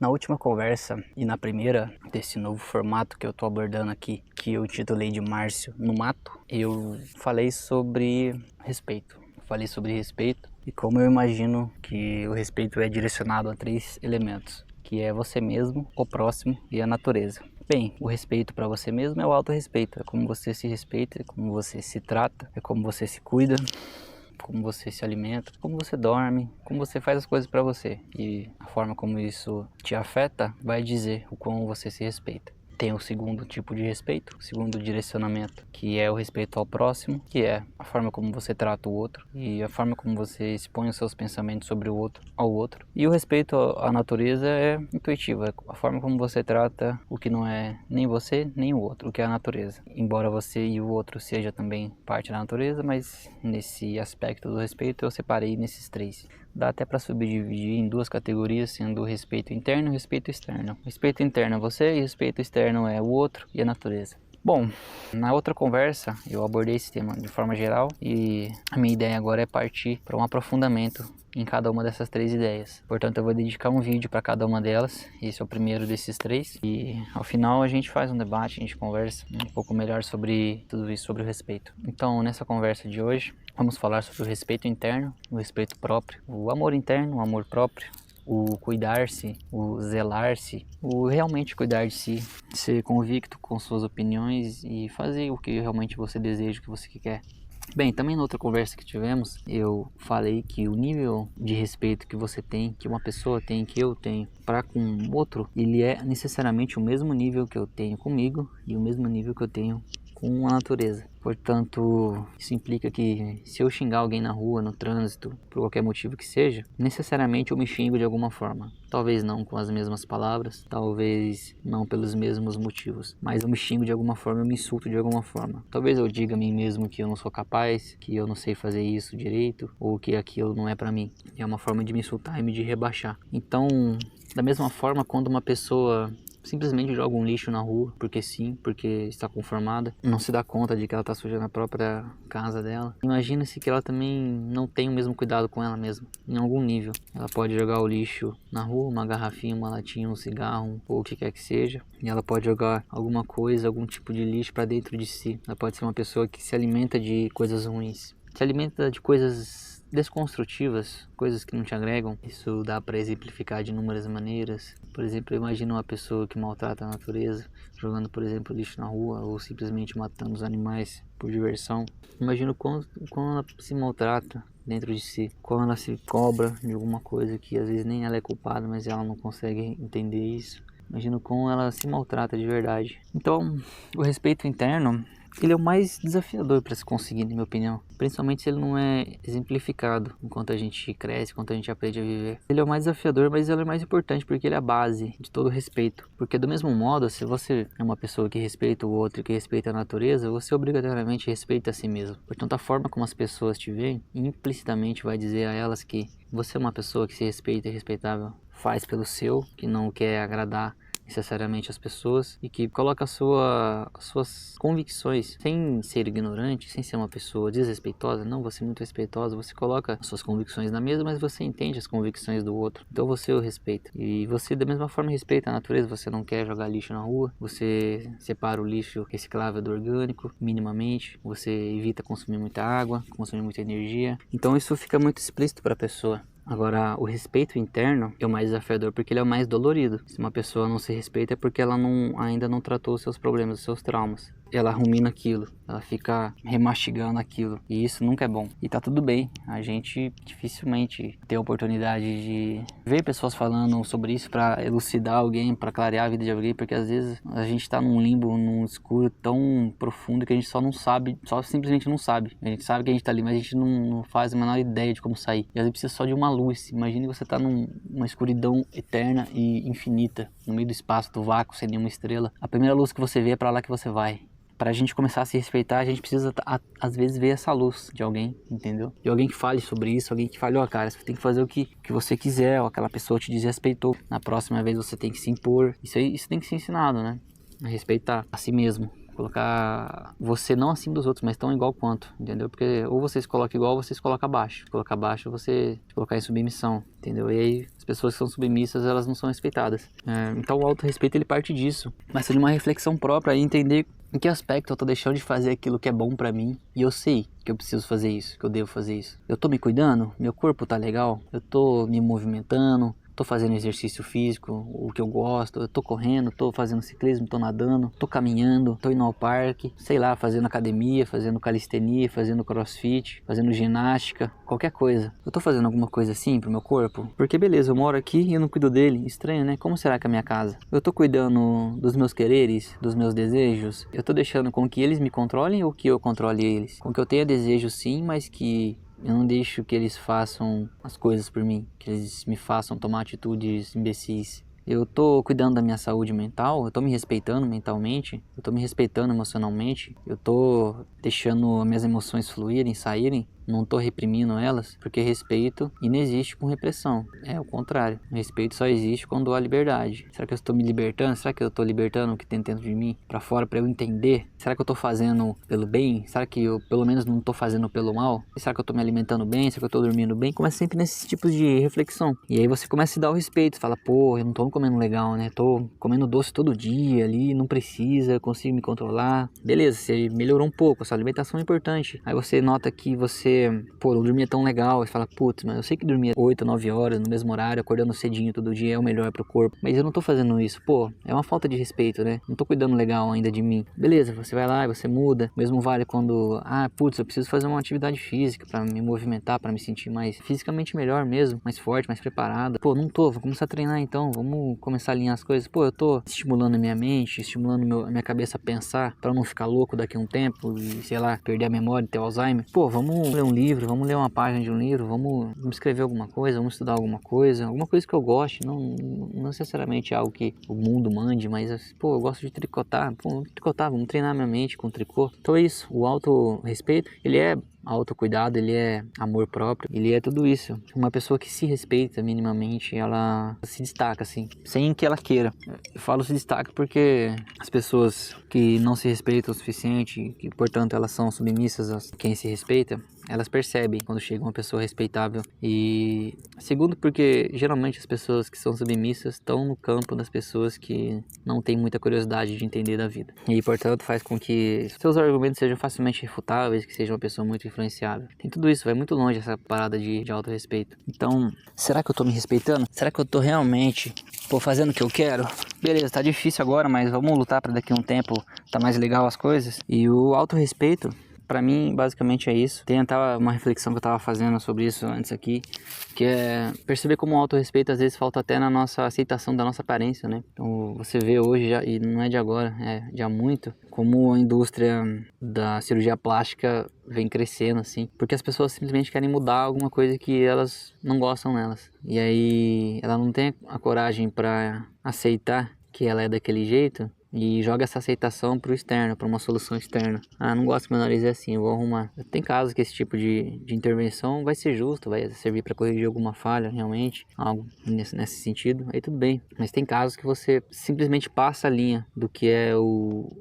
Na última conversa e na primeira desse novo formato que eu tô abordando aqui, que eu intitulei de Márcio no Mato, eu falei sobre respeito. Falei sobre respeito e como eu imagino que o respeito é direcionado a 3 elementos, que é você mesmo, o próximo e a natureza. Bem, o respeito para você mesmo é o autorrespeito, é como você se respeita, é como você se trata, é como você se cuida, como você se alimenta, como você dorme, como você faz as coisas para você. E a forma como isso te afeta vai dizer o quão você se respeita. Tem o segundo tipo de respeito, o segundo direcionamento, que é o respeito ao próximo, que é a forma como você trata o outro e a forma como você expõe os seus pensamentos sobre o outro ao outro. E o respeito à natureza é intuitivo, é a forma como você trata o que não é nem você nem o outro, o que é a natureza. Embora você e o outro seja também parte da natureza, mas nesse aspecto do respeito eu separei nesses 3. Dá até para subdividir em 2 categorias, sendo o respeito interno e o respeito externo. Respeito interno é você e respeito externo é o outro e a natureza. Bom, na outra conversa eu abordei esse tema de forma geral e a minha ideia agora é partir para um aprofundamento em cada uma dessas 3 ideias. Portanto, eu vou dedicar um vídeo para cada uma delas. Esse é o primeiro desses 3 e ao final a gente faz um debate, a gente conversa um pouco melhor sobre tudo isso, sobre o respeito. Então, nessa conversa de hoje, vamos falar sobre o respeito interno, o respeito próprio, o amor interno, o amor próprio, o cuidar-se, o zelar-se, o realmente cuidar de si, ser convicto com suas opiniões e fazer o que realmente você deseja, o que você quer. Bem, também na outra conversa que tivemos, eu falei que o nível de respeito que você tem, que uma pessoa tem, que eu tenho para com outro, ele é necessariamente o mesmo nível que eu tenho comigo e o mesmo nível que eu tenho com a natureza. Portanto, isso implica que se eu xingar alguém na rua, no trânsito, por qualquer motivo que seja, necessariamente eu me xingo de alguma forma. Talvez não com as mesmas palavras, talvez não pelos mesmos motivos, mas eu me xingo de alguma forma, eu me insulto de alguma forma. Talvez eu diga a mim mesmo que eu não sou capaz, que eu não sei fazer isso direito, ou que aquilo não é pra mim. É uma forma de me insultar e me de rebaixar. Então, da mesma forma, quando uma pessoa simplesmente joga um lixo na rua, porque sim, porque está conformada, não se dá conta de que ela está sujando a própria casa dela. Imagina-se que ela também não tem o mesmo cuidado com ela mesma, em algum nível. Ela pode jogar o lixo na rua, uma garrafinha, uma latinha, um cigarro, ou o que quer que seja, e ela pode jogar alguma coisa, algum tipo de lixo para dentro de si. Ela pode ser uma pessoa que se alimenta de coisas ruins, se alimenta de coisas desconstrutivas, coisas que não te agregam. Isso dá para exemplificar de inúmeras maneiras. Por exemplo, imagina uma pessoa que maltrata a natureza, jogando, por exemplo, lixo na rua ou simplesmente matando os animais por diversão. Imagina quando ela se maltrata dentro de si, quando ela se cobra de alguma coisa que às vezes nem ela é culpada, mas ela não consegue entender isso. Imagina como ela se maltrata de verdade. Então, o respeito interno, ele é o mais desafiador para se conseguir, na minha opinião. Principalmente se ele não é exemplificado enquanto a gente cresce, enquanto a gente aprende a viver. Ele é o mais desafiador, mas ele é o mais importante porque ele é a base de todo respeito. Porque do mesmo modo, se você é uma pessoa que respeita o outro e que respeita a natureza, você obrigatoriamente respeita a si mesmo. Portanto, a forma como as pessoas te veem, implicitamente vai dizer a elas que você é uma pessoa que se respeita e respeitável, faz pelo seu, que não quer agradar necessariamente as pessoas e que coloca as suas convicções sem ser ignorante, sem ser uma pessoa desrespeitosa. Não, você é muito respeitosa, você coloca as suas convicções na mesa, mas você entende as convicções do outro, então você o respeita. E você da mesma forma respeita a natureza. Você não quer jogar lixo na rua, você separa o lixo reciclável do orgânico minimamente, você evita consumir muita água, consumir muita energia. Então isso fica muito explícito para a pessoa. Agora, o respeito interno é o mais desafiador porque ele é o mais dolorido. Se uma pessoa não se respeita é porque ela ainda não tratou os seus problemas, os seus traumas. Ela rumina aquilo, ela fica remastigando aquilo e isso nunca é bom. E tá tudo bem, a gente dificilmente tem a oportunidade de ver pessoas falando sobre isso para elucidar alguém, para clarear a vida de alguém, porque às vezes a gente tá num limbo, num escuro tão profundo que a gente só não sabe, só simplesmente não sabe. A gente sabe que a gente tá ali, mas a gente não faz a menor ideia de como sair. E às vezes precisa só de uma luz. Imagine que você tá numa escuridão eterna e infinita, no meio do espaço, do vácuo, sem nenhuma estrela. A primeira luz que você vê é para lá que você vai. Para a gente começar a se respeitar, a gente precisa, às vezes, ver essa luz de alguém, entendeu? De alguém que fale sobre isso, alguém que fale, ó, cara, você tem que fazer o que você quiser, ó, aquela pessoa te desrespeitou. Na próxima vez você tem que se impor. Isso tem que ser ensinado, né? A respeitar a si mesmo. Colocar você não acima dos outros, mas tão igual quanto, entendeu? Porque ou você se coloca igual ou você se coloca abaixo. Colocar abaixo você se colocar em submissão, entendeu? E aí as pessoas que são submissas, elas não são respeitadas. Então o autorrespeito, ele parte disso. Mas de uma reflexão própria e entender em que aspecto eu tô deixando de fazer aquilo que é bom pra mim e eu sei que eu preciso fazer isso, que eu devo fazer isso. Eu tô me cuidando? Meu corpo tá legal? Eu tô me movimentando? Tô fazendo exercício físico, o que eu gosto, eu tô correndo, tô fazendo ciclismo, tô nadando, tô caminhando, tô indo ao parque, sei lá, fazendo academia, fazendo calistenia, fazendo crossfit, fazendo ginástica, qualquer coisa. Eu tô fazendo alguma coisa assim pro meu corpo? Porque beleza, eu moro aqui e eu não cuido dele, estranho, né? Como será que é a minha casa? Eu tô cuidando dos meus quereres, dos meus desejos? Eu tô deixando com que eles me controlem ou que eu controle eles? Com que eu tenha desejo sim, mas que eu não deixo que eles façam as coisas por mim, que eles me façam tomar atitudes imbecis. Eu tô cuidando da minha saúde mental, eu tô me respeitando mentalmente, eu tô me respeitando emocionalmente, eu tô deixando minhas emoções fluírem, saírem, não tô reprimindo elas, porque respeito inexiste com repressão, é o contrário. Respeito só existe quando há liberdade. Será que eu estou me libertando? Será que eu tô libertando o que tem dentro de mim pra fora pra eu entender? Será que eu tô fazendo pelo bem? Será que eu pelo menos não tô fazendo pelo mal? Será que eu tô me alimentando bem? Será que eu tô dormindo bem? Começa sempre nesses tipos de reflexão. E aí você começa a se dar o respeito, fala, pô, eu não tô comendo legal, né? Tô comendo doce todo dia ali, não precisa, eu consigo me controlar. Beleza, você melhorou um pouco, a sua alimentação é importante. Aí você nota que você, pô, não dormia tão legal, você fala, putz, mas eu sei que dormia 8, 9 horas no mesmo horário, acordando cedinho todo dia é o melhor pro corpo, mas eu não tô fazendo isso, pô, é uma falta de respeito, né? Não tô cuidando legal ainda de mim. Beleza, você vai lá e você muda. Mesmo vale quando, putz, eu preciso fazer uma atividade física pra me movimentar, pra me sentir mais fisicamente melhor mesmo, mais forte, mais preparado. Pô, não tô, vou começar a treinar então, vamos começar a alinhar as coisas. Pô, eu tô estimulando a minha mente, estimulando a minha cabeça a pensar, pra não ficar louco daqui a um tempo e, sei lá, perder a memória, ter Alzheimer. Pô, vamos ler um livro, vamos ler uma página de um livro, vamos escrever alguma coisa, vamos estudar alguma coisa que eu goste, não necessariamente algo que o mundo mande, mas, pô, eu gosto de tricotar, pô, vamos tricotar, vamos treinar minha mente com tricô. Então é isso, o autorrespeito, ele é autocuidado, ele é amor próprio, ele é tudo isso. Uma pessoa que se respeita minimamente, ela se destaca, assim, sem que ela queira. Eu falo se destaca porque as pessoas que não se respeitam o suficiente, que portanto elas são submissas a quem se respeita, elas percebem quando chega uma pessoa respeitável. E segundo, porque geralmente as pessoas que são submissas estão no campo das pessoas que não têm muita curiosidade de entender da vida. E portanto faz com que seus argumentos sejam facilmente refutáveis, que seja uma pessoa muito influenciável. Tem tudo isso, vai muito longe essa parada de autorrespeito. Então, será que eu tô me respeitando? Será que eu tô realmente fazendo o que eu quero? Beleza, tá difícil agora, mas vamos lutar para daqui a um tempo tá mais legal as coisas. E o autorrespeito, pra mim, basicamente é isso. Tem até uma reflexão que eu tava fazendo sobre isso antes aqui, que é perceber como o autorrespeito às vezes falta até na nossa aceitação da nossa aparência, né? Então, você vê hoje, e não é de agora, é de há muito, como a indústria da cirurgia plástica vem crescendo, assim, porque as pessoas simplesmente querem mudar alguma coisa que elas não gostam nelas. E aí, ela não tem a coragem pra aceitar que ela é daquele jeito, e joga essa aceitação pro externo, para uma solução externa. Não gosto que meu nariz é assim, eu vou arrumar. Tem casos que esse tipo de intervenção vai ser justo, vai servir para corrigir alguma falha, realmente, algo nesse sentido, aí tudo bem. Mas tem casos que você simplesmente passa a linha do que é o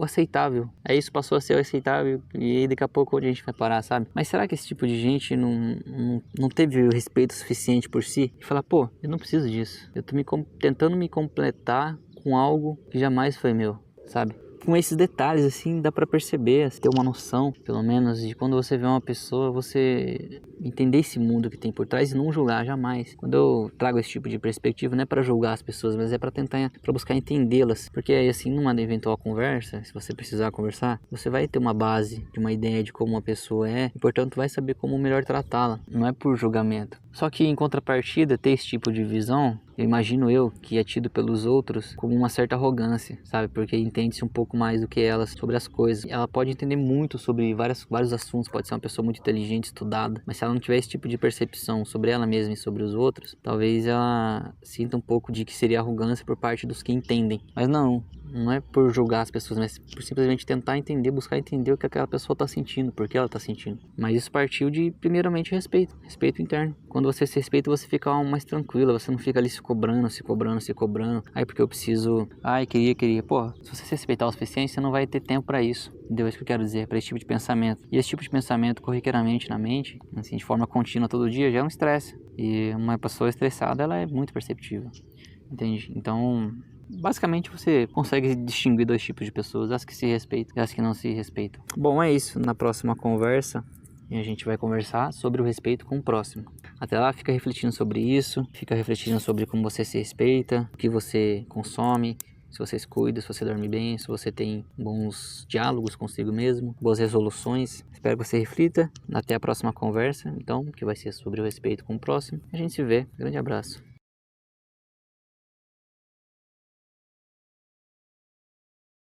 aceitável. Aí isso passou a ser o aceitável e aí daqui a pouco onde a gente vai parar, sabe? Mas será que esse tipo de gente não teve o respeito suficiente por si? E falar, pô, eu não preciso disso. Eu tô tentando me completar com algo que jamais foi meu, sabe? Com esses detalhes, assim, dá pra perceber, ter uma noção, pelo menos, de quando você vê uma pessoa, você entender esse mundo que tem por trás e não julgar, jamais. Quando eu trago esse tipo de perspectiva, não é pra julgar as pessoas, mas é pra tentar, pra buscar entendê-las. Porque aí, assim, numa eventual conversa, se você precisar conversar, você vai ter uma base de uma ideia de como uma pessoa é e, portanto, vai saber como melhor tratá-la. Não é por julgamento. Só que, em contrapartida, ter esse tipo de visão, eu imagino que é tido pelos outros como uma certa arrogância, sabe? Porque entende-se um pouco mais do que elas sobre as coisas. Ela pode entender muito sobre vários assuntos, pode ser uma pessoa muito inteligente, estudada, mas se ela não tiver esse tipo de percepção sobre ela mesma e sobre os outros, talvez ela sinta um pouco de que seria arrogância por parte dos que entendem. Mas não não é por julgar as pessoas, mas por simplesmente tentar entender, buscar entender o que aquela pessoa está sentindo, por que ela está sentindo. Mas isso partiu de, primeiramente, respeito interno. Quando você se respeita, você fica mais tranquila, você não fica ali se cobrando. Aí porque eu preciso, queria. Pô, se você se respeitar o suficiente, você não vai ter tempo para isso. Entendeu? É isso que eu quero dizer, para esse tipo de pensamento. E esse tipo de pensamento corriqueiramente na mente, assim, de forma contínua todo dia, já é um estresse. E uma pessoa estressada, ela é muito perceptível. Entende? Então, basicamente você consegue distinguir dois tipos de pessoas, as que se respeitam e as que não se respeitam. Bom, é isso. Na próxima conversa, a gente vai conversar sobre o respeito com o próximo. Até lá, fica refletindo sobre isso, fica refletindo sobre como você se respeita, o que você consome, se você se cuida, se você dorme bem, se você tem bons diálogos consigo mesmo, boas resoluções. Espero que você reflita. Até a próxima conversa, então, que vai ser sobre o respeito com o próximo. A gente se vê. Grande abraço.